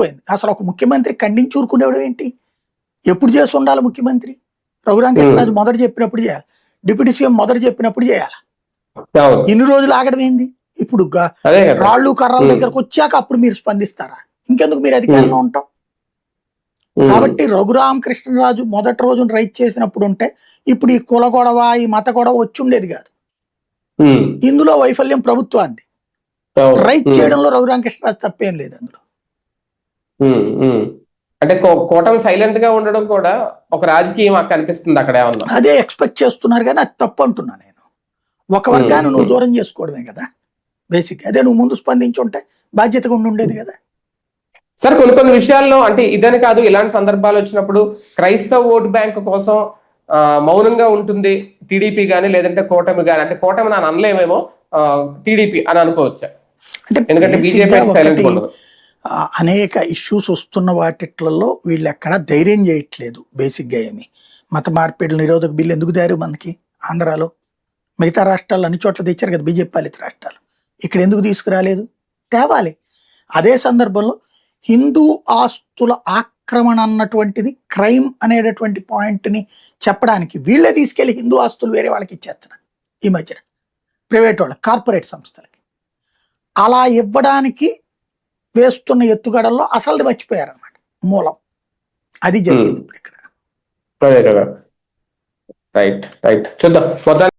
పోయింది. అసలు ఒక ముఖ్యమంత్రి ఖండించి ఊరుకునేవాడు ఏంటి? ఎప్పుడు చేసి ఉండాలి ముఖ్యమంత్రి? రఘురామకృష్ణరాజు మొదట చెప్పినప్పుడు చేయాలి, డిప్యూటీ సీఎం మొదట చెప్పినప్పుడు చేయాలి. ఇన్ని రోజులు ఆగడం ఏంది? ఇప్పుడు రాళ్ళు కర్రల దగ్గరకు వచ్చాక అప్పుడు మీరు స్పందిస్తారా? ఇంకెందుకు మీరు అధికారంలో ఉంటాం? కాబట్టి రఘురామకృష్ణరాజు మొదటి రోజున రైట్ చేసినప్పుడు ఉంటే ఇప్పుడు ఈ కుల గొడవ, ఈ మత గొడవ వచ్చి ఉండేది కాదు. ఇందులో వైఫల్యం ప్రభుత్వాన్ని రైట్ చేయడంలో రఘురామకృష్ణరాజు తప్పేం లేదు అందులో. అంటే కూటమి సైలెంట్ గా ఉండడం కూడా ఒక రాజకీయం కనిపిస్తుంది అక్కడ. అదే ఎక్స్పెక్ట్ చేస్తున్నారు కానీ అది తప్పు అంటున్నా నేను. ఒక వర్గాన్ని నువ్వు దూరం చేసుకోవడమే కదా బేసిక్. అదే నువ్వు ముందు స్పందించుంటే బాధ్యతగా ఉండేది కదా. సార్ కొన్ని విషయాల్లో అంటే ఇదని కాదు, ఇలాంటి సందర్భాలు వచ్చినప్పుడు క్రైస్తవ ఓటు బ్యాంక్ కోసం మౌనంగా ఉంటుంది టీడీపీ గానీ లేదంటే కూటమి గానీ. అంటే కూటమి అని అనలేమేమో, టీడీపీ అని అనుకోవచ్చా? అంటే ఎందుకంటే బీజేపీ సైలెంట్ ఉండదు. అనేక ఇష్యూస్ వస్తున్న వాటిట్లలో వీళ్ళు ఎక్కడ ధైర్యం చేయట్లేదు బేసిక్గా. ఏమి మత మార్పిడి నిరోధక బిల్లు ఎందుకు తయారు మనకి ఆంధ్రాలో? మిగతా రాష్ట్రాలు అన్ని చోట్ల తెచ్చారు కదా బీజేపీ పాలిత రాష్ట్రాలు. ఇక్కడ ఎందుకు తీసుకురాలేదు? తేవాలి. అదే సందర్భంలో హిందూ ఆస్తుల ఆక్రమణ అన్నటువంటిది క్రైమ్ అనేటటువంటి పాయింట్ని చెప్పడానికి వీళ్ళే తీసుకెళ్లి హిందూ ఆస్తులు వేరే వాళ్ళకి ఇచ్చేస్తున్నారు ఈ మధ్యన, ప్రైవేట్ వాళ్ళకి, కార్పొరేట్ సంస్థలకి. అలా ఇవ్వడానికి వేస్తున్న ఎత్తుగడల్లో అసలు మర్చిపోయారన్నమాట మూలం. అది జరిగింది ఇప్పుడు ఇక్కడ. రైట్ చూద్దాం.